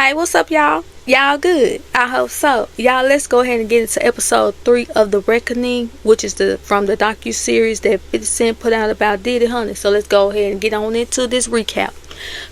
Hey, what's up, y'all? Y'all good? I hope so. Y'all, let's go ahead and get into episode 3 of The Reckoning, which is from the docu-series that 50 Cent put out about Diddy Honey. So let's go ahead and get on into this recap.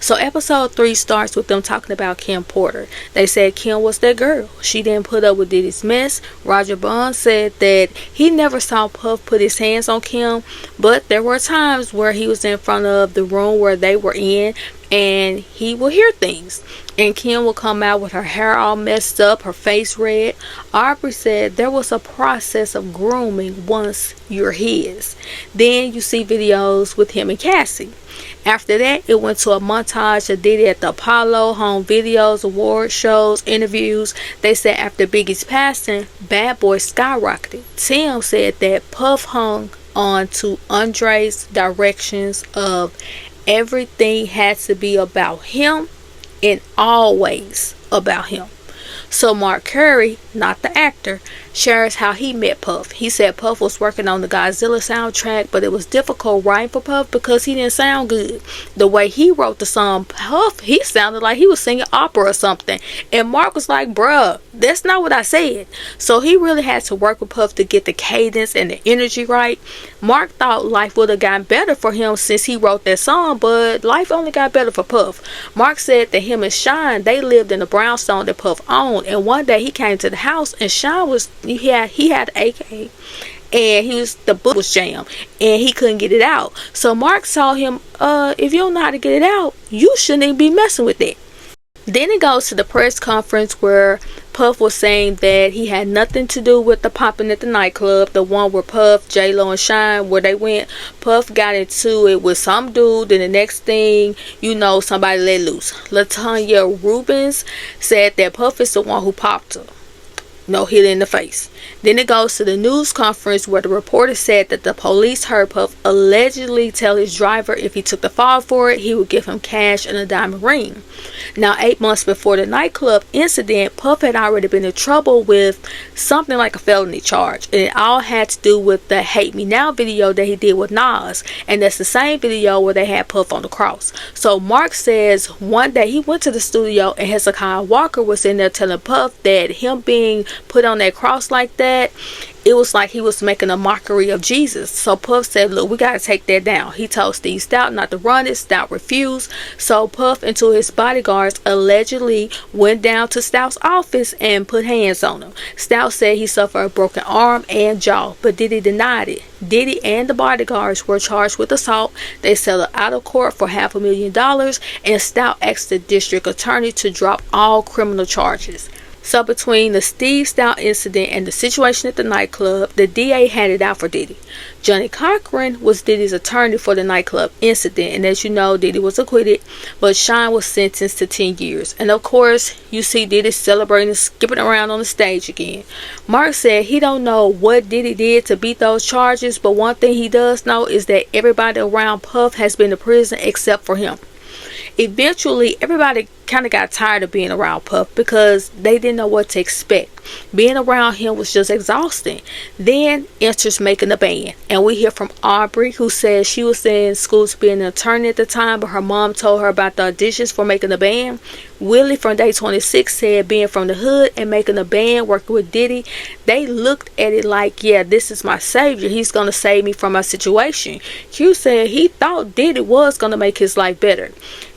So episode 3 starts with them talking about Kim Porter. They said Kim was that girl. She didn't put up with Diddy's mess. Roger Bond said that he never saw Puff put his hands on Kim, but there were times where he was in front of the room where they were in and he will hear things. And Kim will come out with her hair all messed up, her face red. Aubrey said there was a process of grooming once you're his. Then you see videos with him and Cassie. After that, it went to a montage of Diddy at the Apollo, home videos, award shows, interviews. They said after Biggie's passing, Bad Boy skyrocketed. Tim said that Puff hung on to Andre's directions of everything had to be about him and always about him. So Mark Curry, not the actor, shares how he met Puff. He said Puff was working on the Godzilla soundtrack, but it was difficult writing for Puff because he didn't sound good. The way he wrote the song, Puff, he sounded like he was singing opera or something. And Mark was like, bruh, that's not what I said. So he really had to work with Puff to get the cadence and the energy right. Mark thought life would have gotten better for him since he wrote that song, but life only got better for Puff. Mark said that him and Shine, they lived in the brownstone that Puff owned, and one day he came to the house and Shine was he had an AK and the book was jammed and he couldn't get it out. So Mark told him, if you don't know how to get it out, you shouldn't even be messing with it. Then it goes to the press conference where Puff was saying that he had nothing to do with the popping at the nightclub, the one where Puff, J-Lo, and Shine, where they went. Puff got into it with some dude, and the next thing you know, somebody let loose. LaTanya Rubens said that Puff is the one who popped her. No, hit in the face. Then it goes to the news conference where the reporter said that the police heard Puff allegedly tell his driver if he took the fall for it, he would give him cash and a diamond ring. Now, 8 months before the nightclub incident, Puff had already been in trouble with something like a felony charge. And it all had to do with the Hate Me Now video that he did with Nas. And that's the same video where they had Puff on the cross. So Mark says one day he went to the studio and Hezekiah Walker was in there telling Puff that him being put on that cross like that, it was like he was making a mockery of Jesus. So Puff said, look, we got to take that down. He told Steve Stout not to run it. Stout refused. So Puff and two of his bodyguards allegedly went down to Stout's office and put hands on him. Stout said he suffered a broken arm and jaw, but Diddy denied it. Diddy and the bodyguards were charged with assault. They settled out of court for $500,000, and Stout asked the district attorney to drop all criminal charges. So between the Steve Stout incident and the situation at the nightclub, the DA had it out for Diddy. Johnny Cochran was Diddy's attorney for the nightclub incident, and as you know, Diddy was acquitted, but Shine was sentenced to 10 years. And of course, you see Diddy celebrating and skipping around on the stage again. Mark said he don't know what Diddy did to beat those charges, but one thing he does know is that everybody around Puff has been to prison except for him. Eventually, everybody kind of got tired of being around Puff because they didn't know what to expect. Being around him was just exhausting. Then enters making a band, and we hear from Aubrey, who says she was in school to be an attorney at the time, but her mom told her about the auditions for making a band. Willie from Day 26 said being from the hood and making a band, working with Diddy, they looked at it like, yeah, this is my savior. He's going to save me from my situation. Q said he thought Diddy was going to make his life better.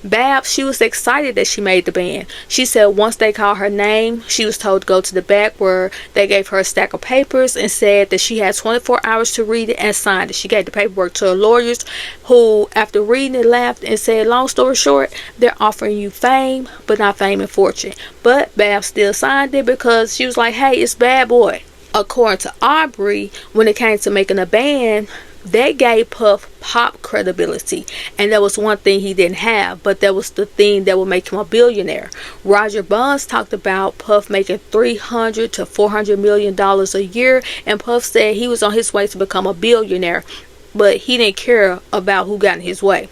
Bab, she was excited that she made the band. She said once they called her name, she was told to go to the back where they gave her a stack of papers and said that she had 24 hours to read it and sign it. She gave the paperwork to her lawyers, who after reading it laughed and said, long story short, they're offering you fame, but not fame and fortune. But Bab still signed it because she was like, hey, it's Bad Boy. According to Aubrey, when it came to making a band, they gave Puff pop credibility, and that was one thing he didn't have, but that was the thing that would make him a billionaire. Roger Bonds talked about Puff making $300 to $400 million a year, and Puff said he was on his way to become a billionaire, but he didn't care about who got in his way.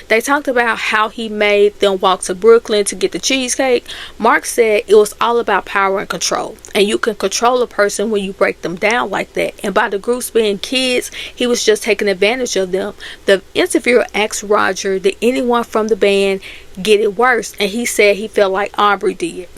They talked about how he made them walk to Brooklyn to get the cheesecake. Mark said it was all about power and control, and you can control a person when you break them down like that. And by the groups being kids, he was just taking advantage of them. The interviewer asked Roger, did anyone from the band get it worse? And he said he felt like Aubrey did.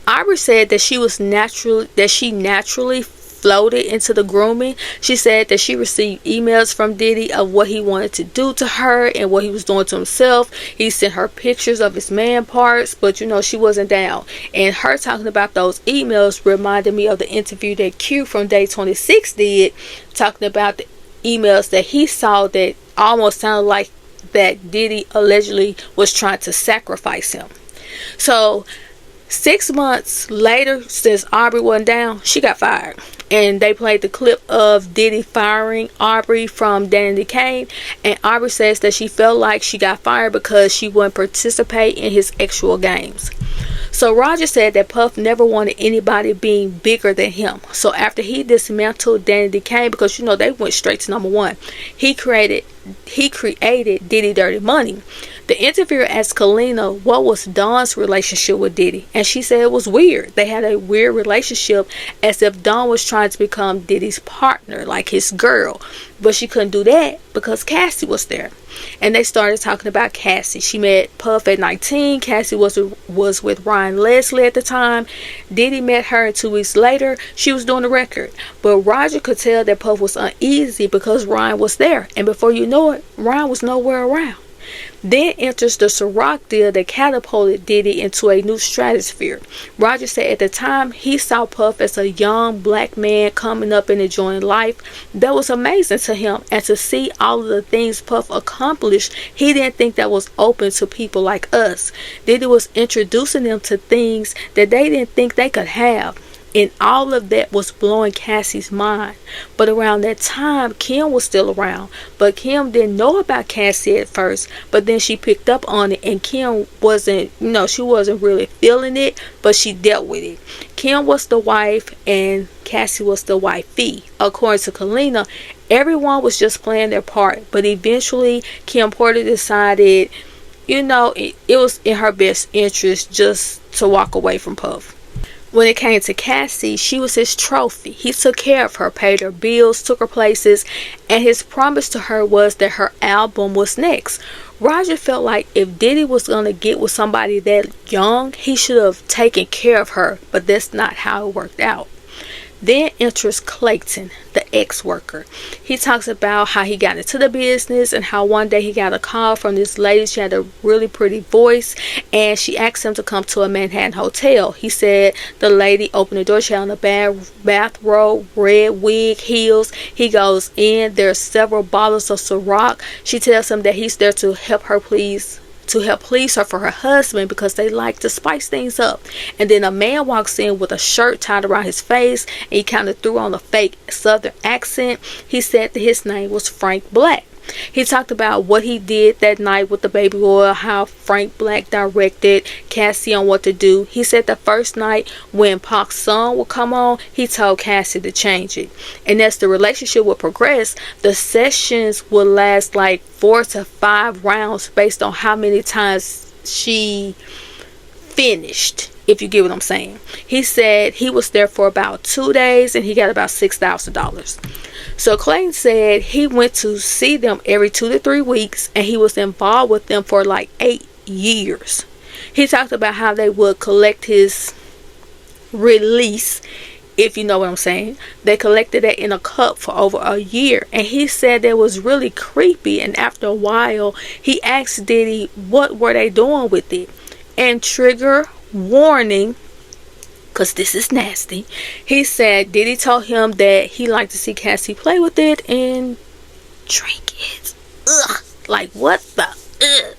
Aubrey said that she naturally floated into the grooming. She said that she received emails from Diddy of what he wanted to do to her and what he was doing to himself. He sent her pictures of his man parts, but she wasn't down. And her talking about those emails reminded me of the interview that Q from Day 26 did, talking about the emails that he saw that almost sounded like that Diddy allegedly was trying to sacrifice him. So 6 months later, since Aubrey wasn't down, she got fired. And they played the clip of Diddy firing Aubrey from Danity Kane. And Aubrey says that she felt like she got fired because she wouldn't participate in his actual games. So Roger said that Puff never wanted anybody being bigger than him. So after he dismantled Danity Kane, because they went straight to number one, he created Diddy Dirty Money. The interviewer asked Kalina what was Dawn's relationship with Diddy, and she said it was weird. They had a weird relationship, as if Dawn was trying to become Diddy's partner, like his girl. But she couldn't do that because Cassie was there. And they started talking about Cassie. She met Puff at 19. Cassie was with Ryan Leslie at the time. Diddy met her, and 2 weeks later, she was doing the record. But Roger could tell that Puff was uneasy because Ryan was there. And before you know it, Ryan was nowhere around. Then enters the Ciroc deal that catapulted Diddy into a new stratosphere. Roger said at the time he saw Puff as a young black man coming up and enjoying life. That was amazing to him, and to see all of the things Puff accomplished, he didn't think that was open to people like us. Diddy was introducing them to things that they didn't think they could have. And all of that was blowing Cassie's mind. But around that time, Kim was still around. But Kim didn't know about Cassie at first. But then she picked up on it. And Kim wasn't, she wasn't really feeling it. But she dealt with it. Kim was the wife and Cassie was the wifey. According to Kalina, everyone was just playing their part. But eventually, Kim Porter decided, it was in her best interest just to walk away from Puff. When it came to Cassie, she was his trophy. He took care of her, paid her bills, took her places, and his promise to her was that her album was next. Roger felt like if Diddy was going to get with somebody that young, he should have taken care of her, but that's not how it worked out. Then enters Clayton, the ex-worker. He talks about how he got into the business and how one day he got a call from this lady. She had a really pretty voice and she asked him to come to a Manhattan hotel. He said the lady opened the door. She had on a bathrobe, red wig, heels. He goes in. There's several bottles of Ciroc. She tells him that he's there to help please her for her husband because they like to spice things up. And then a man walks in with a shirt tied around his face and he kind of threw on a fake southern accent. He said that his name was Frank Black. He talked about what he did that night with the baby oil, how Frank Black directed Cassie on what to do. He said the first night when Pac's song would come on, he told Cassie to change it. And as the relationship would progress, the sessions would last like 4 to 5 rounds based on how many times she finished, if you get what I'm saying. He said he was there for about 2 days and he got about $6,000. So Clayton said he went to see them every 2 to 3 weeks and he was involved with them for like 8 years. He talked about how they would collect his release, if you know what I'm saying. They collected it in a cup for over a year. And he said that was really creepy. And after a while, he asked Diddy what were they doing with it. And trigger warning, because this is nasty, he said Diddy told him that he liked to see Cassie play with it and drink it. Ugh. Like, what the? Ugh.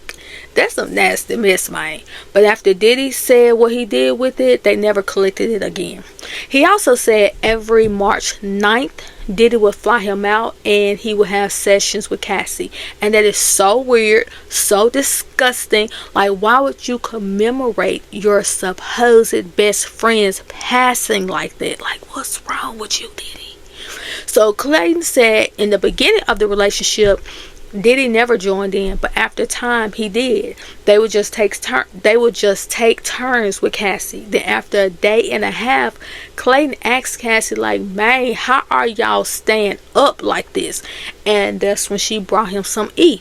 That's some nasty mess, man. But after Diddy said what he did with it, they never collected it again. He also said every March 9th, Diddy would fly him out and he would have sessions with Cassie. And that is so weird, so disgusting. Like, why would you commemorate your supposed best friend's passing like that? Like, what's wrong with you, Diddy? So Clayton said in the beginning of the relationship, Diddy never joined in, but after time he did. They would just take turns with Cassie. Then after a day and a half, Clayton asked Cassie like, "Man, how are y'all staying up like this?" And that's when she brought him some E.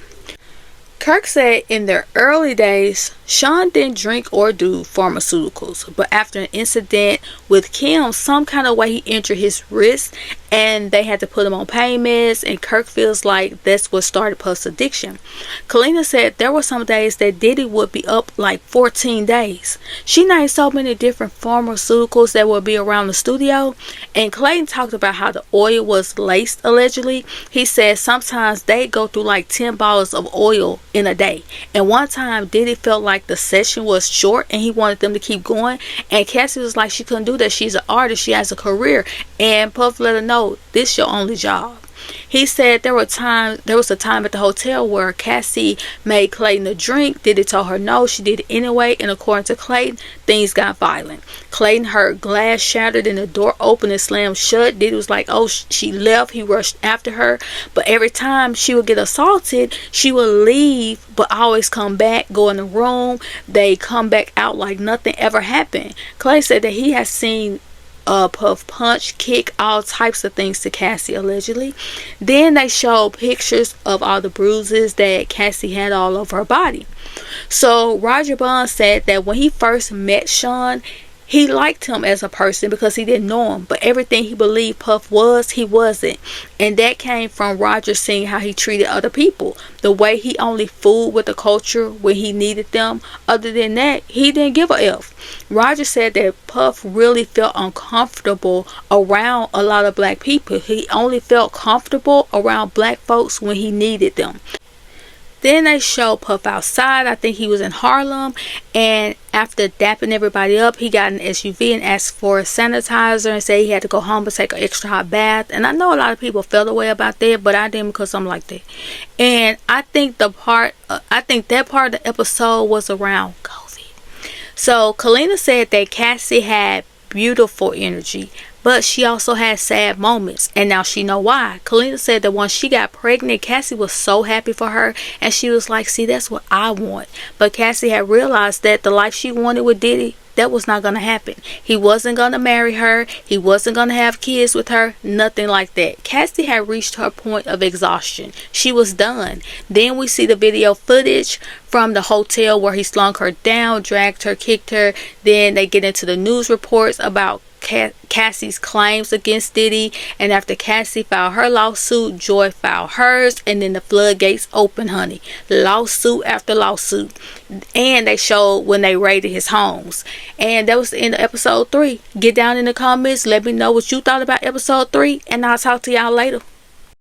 Kirk said in their early days, Sean didn't drink or do pharmaceuticals, but after an incident with Kim, some kind of way he injured his wrist and they had to put him on pain meds, and Kirk feels like that's what started Puff's addiction. Kalina said there were some days that Diddy would be up like 14 days. She named so many different pharmaceuticals that would be around the studio, and Clayton talked about how the oil was laced allegedly. He said sometimes they go through like 10 bottles of oil in a day, and one time Diddy felt like the session was short and he wanted them to keep going, and Cassie was like she couldn't do that, she's an artist, she has a career, and Puff let her know this your only job. He said there was a time at the hotel where Cassie made Clayton a drink. Diddy told her no, she did it anyway, and according to Clayton, things got violent. Clayton heard glass shattered and the door opened and slammed shut. Diddy was like, oh, she left. He rushed after her, but every time she would get assaulted, she would leave but always come back, go in the room, they come back out like nothing ever happened. Clay said that he has seen Puff punch, kick, all types of things to Cassie allegedly. Then they showed pictures of all the bruises that Cassie had all over her body. So Roger Bond said that when he first met Sean, he liked him as a person because he didn't know him, but everything he believed Puff was, he wasn't. And that came from Roger seeing how he treated other people, the way he only fooled with the culture when he needed them. Other than that, he didn't give a F. Roger said that Puff really felt uncomfortable around a lot of black people. He only felt comfortable around black folks when he needed them. Then they showed Puff outside. I think he was in Harlem, and after dapping everybody up, he got an SUV and asked for a sanitizer and said he had to go home and take an extra hot bath. And I know a lot of people felt the way about that, but I didn't, because I'm like that. And I think that part of the episode was around COVID. So Kalina said that Cassie had beautiful energy, but she also had sad moments, and now she know why. Kalina said that once she got pregnant, Cassie was so happy for her, and she was like, see, that's what I want. But Cassie had realized that the life she wanted with Diddy, that was not going to happen. He wasn't going to marry her. He wasn't going to have kids with her. Nothing like that. Cassie had reached her point of exhaustion. She was done. Then we see the video footage from the hotel where he slung her down, dragged her, kicked her. Then they get into the news reports about Cassie's claims against Diddy, and after Cassie filed her lawsuit, Joy filed hers, and then the floodgates open, honey. Lawsuit after lawsuit. And they showed when they raided his homes. And that was the end of episode 3. Get down in the comments, let me know what you thought about episode 3, and I'll talk to y'all later.